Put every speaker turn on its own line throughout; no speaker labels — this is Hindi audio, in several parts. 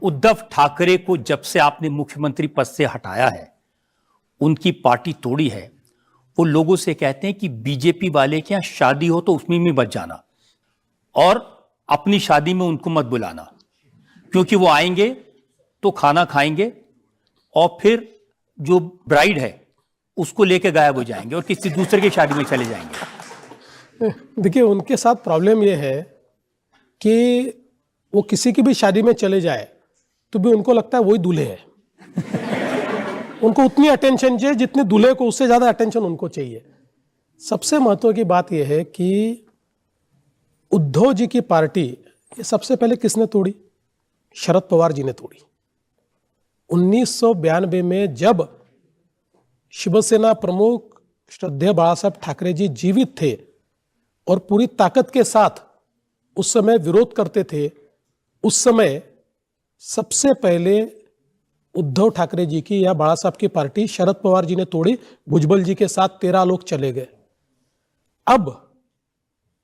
उद्धव ठाकरे को जब से आपने मुख्यमंत्री पद से हटाया है, उनकी पार्टी तोड़ी है, वो लोगों से कहते हैं कि बीजेपी वाले के यहाँ शादी हो तो उसमें भी मत जाना और अपनी शादी में उनको मत बुलाना, क्योंकि वो आएंगे तो खाना खाएंगे और फिर जो ब्राइड है उसको लेके गायब हो जाएंगे और किसी दूसरे की शादी में चले जाएंगे।
देखिए, उनके साथ प्रॉब्लम ये है कि वो किसी की भी शादी में चले जाए तो भी उनको लगता है वही दूल्हे है। उनको उतनी अटेंशन चाहिए जितनी दूल्हे को, उससे ज्यादा अटेंशन उनको चाहिए। सबसे महत्व की बात यह है कि उद्धव जी की पार्टी ये सबसे पहले किसने तोड़ी? शरद पवार जी ने तोड़ी। 1992 में जब शिवसेना प्रमुख श्रद्धेय बाला साहब ठाकरे जी जीवित थे और पूरी ताकत के साथ उस समय विरोध करते थे, उस समय सबसे पहले उद्धव ठाकरे जी की या बाला साहब की पार्टी शरद पवार जी ने तोड़ी। भुजबल जी के साथ 13 लोग चले गए। अब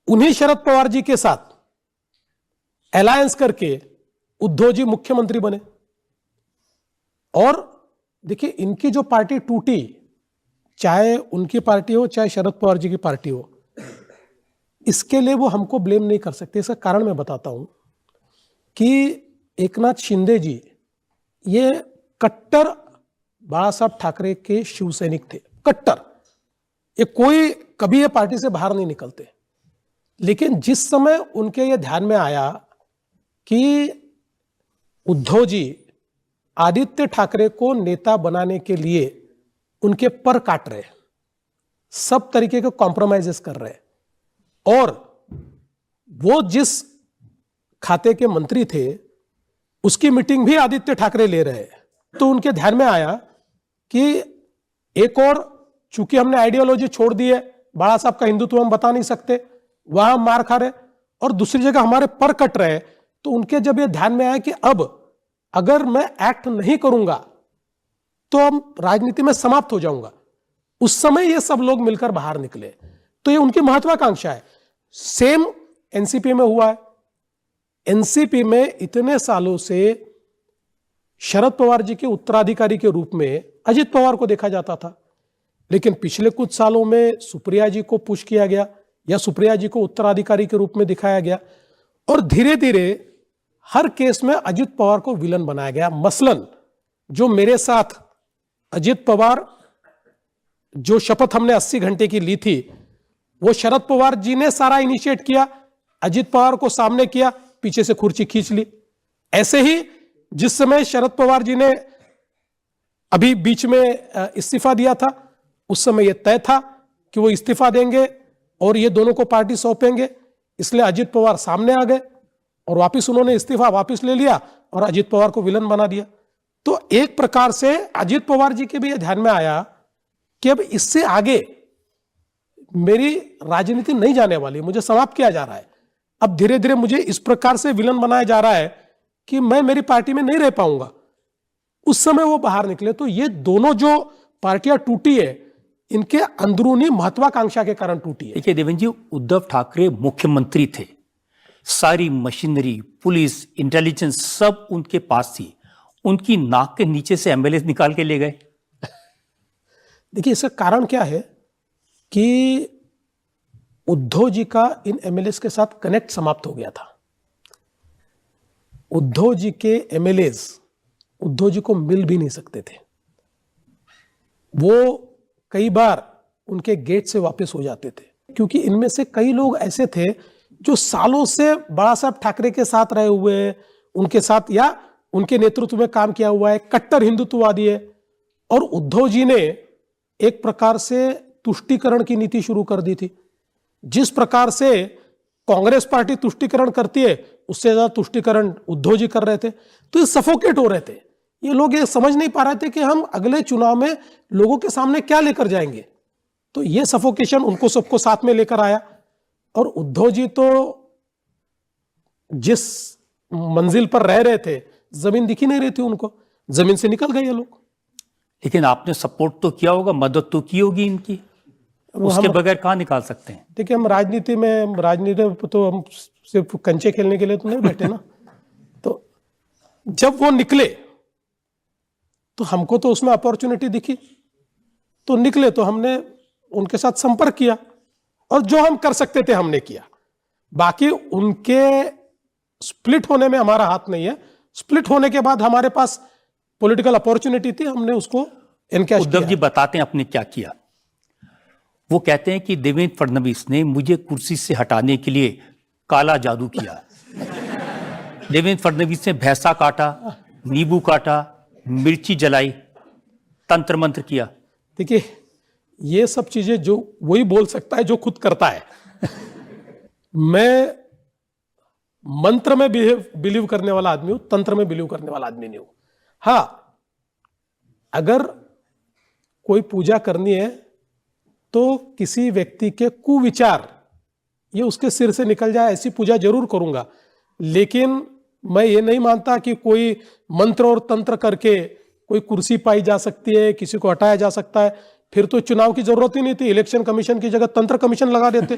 उन्हीं शरद पवार जी के साथ अलायंस करके उद्धव जी मुख्यमंत्री बने। और देखिए, इनकी जो पार्टी टूटी, चाहे उनकी पार्टी हो चाहे शरद पवार जी की पार्टी हो, इसके लिए वो हमको ब्लेम नहीं कर सकते। इसका कारण मैं बताता हूं कि एकनाथ शिंदे जी ये कट्टर बाला साहब ठाकरे के शिव सैनिक थे, कट्टर। ये कोई कभी ये पार्टी से बाहर नहीं निकलते। लेकिन जिस समय उनके ये ध्यान में आया कि उद्धव जी आदित्य ठाकरे को नेता बनाने के लिए उनके पर काट रहे, सब तरीके के कॉम्प्रोमाइजेस कर रहे, और वो जिस खाते के मंत्री थे उसकी मीटिंग भी आदित्य ठाकरे ले रहे, तो उनके ध्यान में आया कि एक और, चूंकि हमने आइडियोलॉजी छोड़ दी है, बाला साहब का हिंदुत्व हम बता नहीं सकते, वहां हम मार खा रहे, और दूसरी जगह हमारे पर कट रहे, तो उनके जब ये ध्यान में आया कि अब अगर मैं एक्ट नहीं करूंगा तो हम राजनीति में समाप्त हो जाऊंगा, उस समय ये सब लोग मिलकर बाहर निकले। तो ये उनकी महत्वाकांक्षा है। सेम एनसीपी में हुआ है। एनसीपी में इतने सालों से शरद पवार जी के उत्तराधिकारी के रूप में अजित पवार को देखा जाता था, लेकिन पिछले कुछ सालों में सुप्रिया जी को पुश किया गया या सुप्रिया जी को उत्तराधिकारी के रूप में दिखाया गया, और धीरे धीरे हर केस में अजित पवार को विलन बनाया गया। मसलन जो मेरे साथ अजित पवार, जो शपथ हमने 80 घंटे की ली थी, वो शरद पवार जी ने सारा इनिशिएट किया, अजित पवार को सामने किया, पीछे से कुर्सी खींच ली। ऐसे ही जिस समय शरद पवार जी ने अभी बीच में इस्तीफा दिया था, उस समय यह तय था कि वो इस्तीफा देंगे और ये दोनों को पार्टी सौंपेंगे, इसलिए अजित पवार सामने आ गए और वापिस उन्होंने इस्तीफा वापिस ले लिया और अजित पवार को विलन बना दिया। तो एक प्रकार से अजित पवार जी के भी यह ध्यान में आया कि अब इससे आगे मेरी राजनीति नहीं जाने वाली, मुझे समाप्त किया जा रहा है। अब धीरे धीरे मुझे इस प्रकार से विलन बनाया जा रहा है कि मैं मेरी पार्टी में नहीं रह पाऊंगा। उस समय वो बाहर निकले। तो ये दोनों जो पार्टियां टूटी है, इनके अंदरूनी महत्वाकांक्षा के कारण टूटी है।
देखिए देवेंद्र जी, उद्धव ठाकरे मुख्यमंत्री थे, सारी मशीनरी, पुलिस, इंटेलिजेंस सब उनके पास थी, उनकी नाक के नीचे से एमएलए निकाल के ले गए।
देखिए, इसका कारण क्या है कि उद्धव जी का इन एमएलए के साथ कनेक्ट समाप्त हो गया था। उद्धव जी के एमएलए उद्धव जी को मिल भी नहीं सकते थे। वो कई बार उनके गेट से वापस हो जाते थे, क्योंकि इनमें से कई लोग ऐसे थे जो सालों से बाला साहब ठाकरे के साथ रहे हुए हैं, उनके साथ या उनके नेतृत्व में काम किया हुआ है, कट्टर हिंदुत्ववादी है। और उद्धव जी ने एक प्रकार से तुष्टीकरण की नीति शुरू कर दी थी। जिस प्रकार से कांग्रेस पार्टी तुष्टीकरण करती है, उससे ज्यादा तुष्टीकरण उद्धव जी कर रहे थे। तो ये सफोकेट हो रहे थे। ये लोग ये समझ नहीं पा रहे थे कि हम अगले चुनाव में लोगों के सामने क्या लेकर जाएंगे। तो ये सफोकेशन उनको सबको साथ में लेकर आया, और उद्धव जी तो जिस मंजिल पर रह रहे थे, जमीन दिखी नहीं रही थी उनको, जमीन से निकल गए ये लोग।
लेकिन आपने सपोर्ट तो किया होगा, मदद तो की होगी इनकी, उसके बगैर कहां निकाल सकते हैं?
देखिए, हम राजनीति में तो हम सिर्फ कंचे खेलने के लिए तो नहीं बैठे ना। तो जब वो निकले तो हमको तो उसमें अपॉर्चुनिटी दिखी, तो निकले तो हमने उनके साथ संपर्क किया और जो हम कर सकते थे हमने किया। बाकी उनके स्प्लिट होने में हमारा हाथ नहीं है। स्प्लिट होने के बाद हमारे पास पॉलिटिकल अपॉर्चुनिटी थी, हमने उसको एनकैश किया।
उद्धव जी बताते हैं आपने क्या किया। वो कहते हैं कि देवेंद्र फडणवीस ने मुझे कुर्सी से हटाने के लिए काला जादू किया। देवेंद्र फडणवीस ने भैंसा काटा, नींबू काटा, मिर्ची जलाई, तंत्र मंत्र किया।
देखिए, ये सब चीजें जो वही बोल सकता है जो खुद करता है। मैं मंत्र में बिलीव करने वाला आदमी हूं, तंत्र में बिलीव करने वाला आदमी नहीं हूं। हाँ, अगर कोई पूजा करनी है तो किसी व्यक्ति के कुविचार ये उसके सिर से निकल जाए ऐसी पूजा जरूर करूंगा, लेकिन मैं ये नहीं मानता कि कोई मंत्र और तंत्र करके कोई कुर्सी पाई जा सकती है, किसी को हटाया जा सकता है। फिर तो चुनाव की जरूरत ही नहीं थी, इलेक्शन कमीशन की जगह तंत्र कमीशन लगा देते।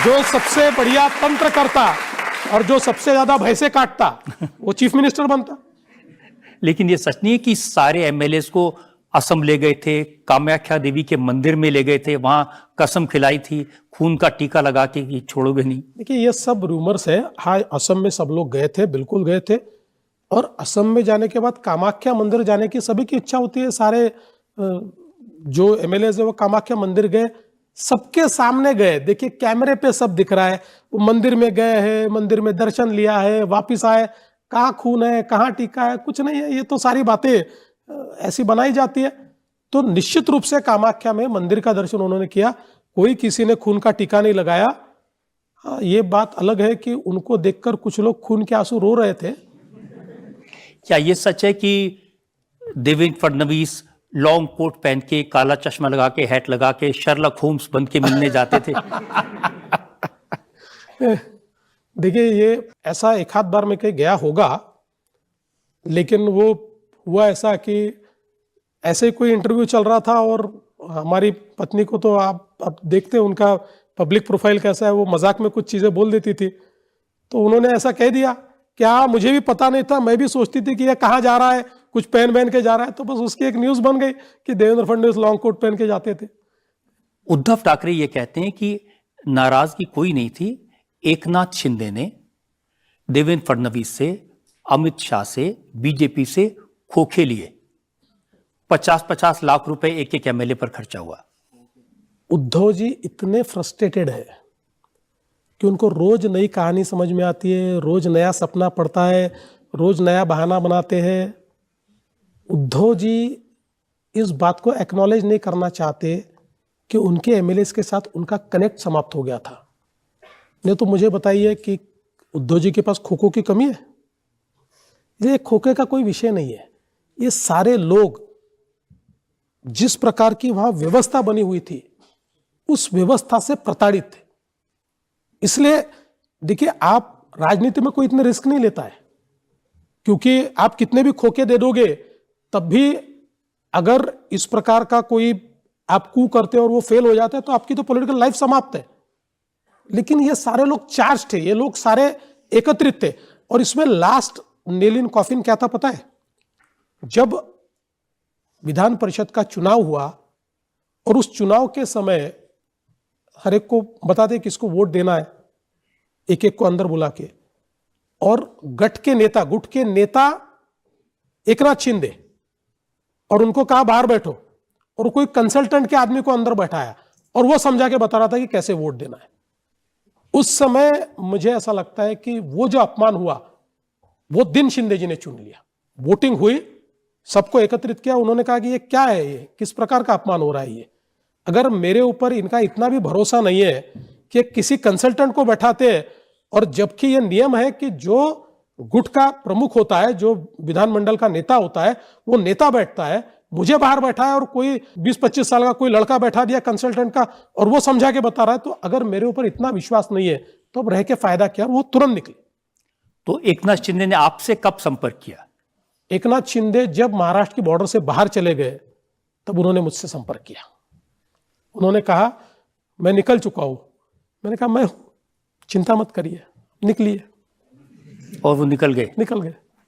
जो सबसे बढ़िया तंत्र करता और जो सबसे ज्यादा भैंसे काटता वो चीफ मिनिस्टर बनता।
लेकिन ये सच नहीं है कि सारे एमएलएस को असम ले गए थे, कामाख्या देवी के मंदिर में ले गए थे, वहां कसम खिलाई थी खून का टीका लगा के कि छोड़ोगे नहीं। देखिए,
ये सब रूमर्स है। हाँ, असम में सब लोग गए थे, बिल्कुल गए थे। और असम में जाने के बाद कामाख्या मंदिर जाने की सभी की इच्छा होती है। सारे जो एमएलएस है वो कामाख्या मंदिर गए, सबके सामने गए। देखिए, कैमरे पे सब दिख रहा है। वो मंदिर में गए हैं, मंदिर में दर्शन लिया है, वापिस आए, कहाँ खून है, कहाँ टीका है, कुछ नहीं है। ये तो सारी बातें ऐसी बनाई जाती है। तो निश्चित रूप से कामाख्या में मंदिर का दर्शन उन्होंने किया, कोई किसी ने खून का टीका नहीं लगाया। ये बात अलग है कि उनको देखकर कुछ लोग खून के आंसू रो रहे थे।
क्या ये सच है कि देवेंद्र फडणवीस लॉन्ग कोट पहन के, काला चश्मा लगा के, हैट लगा के शर्लक होम्स बन के मिलने जाते थे?
देखिए, ये ऐसा एक आध बार में कहीं गया होगा, लेकिन वो हुआ ऐसा कि ऐसे ही कोई इंटरव्यू चल रहा था और हमारी पत्नी को तो आप देखते हैं उनका पब्लिक प्रोफाइल कैसा है, वो मजाक में कुछ चीजें बोल देती थी। तो उन्होंने ऐसा कह दिया, क्या मुझे भी पता नहीं था, मैं भी सोचती थी कि ये कहाँ जा रहा है, कुछ पहन के जा रहा है। तो बस उसकी एक न्यूज बन गई कि देवेंद्र फडणवीस लॉन्ग कोट पहन के जाते थे।
उद्धव ठाकरे ये कहते हैं कि नाराजगी कोई नहीं थी। एकनाथ शिंदे ने देवेंद्र फडणवीस से, अमित शाह से, बीजेपी से खोखे लिए। 50-50 लाख रुपए एक एक एमएलए पर खर्चा हुआ।
उद्धव जी इतने फ्रस्ट्रेटेड है कि उनको रोज नई कहानी समझ में आती है, रोज नया सपना पड़ता है, रोज नया बहाना बनाते हैं। उद्धव जी इस बात को एक्नॉलेज नहीं करना चाहते कि उनके एमएलए के साथ उनका कनेक्ट समाप्त हो गया था। नहीं तो मुझे बताइए कि उद्धव जी के पास खोखों की कमी है? ये खोखे का कोई विषय नहीं है। ये सारे लोग जिस प्रकार की वहां व्यवस्था बनी हुई थी उस व्यवस्था से प्रताड़ित थे। इसलिए देखिए, आप राजनीति में कोई इतने रिस्क नहीं लेता है, क्योंकि आप कितने भी खोखे दे दोगे तब भी अगर इस प्रकार का कोई आप कू करते और वो फेल हो जाता है तो आपकी तो पॉलिटिकल लाइफ समाप्त है। लेकिन ये सारे लोग चार्ज थे, ये लोग सारे एकत्रित थे। और इसमें लास्ट नेल इन कॉफिन क्या था पता है? जब विधान परिषद का चुनाव हुआ और उस चुनाव के समय हर एक को बता दे किसको वोट देना है, एक एक को अंदर बुला के, और गुट के नेता एकनाथ शिंदे, और उनको कहा बाहर बैठो, और कोई कंसल्टेंट के आदमी को अंदर बैठाया और वो समझा के बता रहा था कि कैसे वोट देना है। उस समय मुझे ऐसा लगता है कि वो जो अपमान हुआ वो दिन शिंदे जी ने चुन लिया। वोटिंग हुई, सबको एकत्रित किया, उन्होंने कहा कि ये क्या है, ये किस प्रकार का अपमान हो रहा है। ये अगर मेरे ऊपर इनका इतना भी भरोसा नहीं है कि किसी कंसल्टेंट को बैठाते, और जबकि ये नियम है कि जो गुट का प्रमुख होता है, जो विधानमंडल का नेता होता है, वो नेता बैठता है, मुझे बाहर बैठा है और कोई 20-25 साल का कोई लड़का बैठा दिया कंसल्टेंट का और वो समझा के बता रहा है। तो अगर मेरे ऊपर इतना विश्वास नहीं है तो अब रह के फायदा क्या? वो तुरंत निकले।
तो एकनाथ शिंदे ने आपसे कब संपर्क किया?
एकनाथ शिंदे जब महाराष्ट्र की बॉर्डर से बाहर चले गए तब उन्होंने मुझसे संपर्क किया। उन्होंने कहा मैं निकल चुका हूं। मैंने कहा मैं चिंता मत करिए, निकली है,
और वो निकल गए।
निकल गए।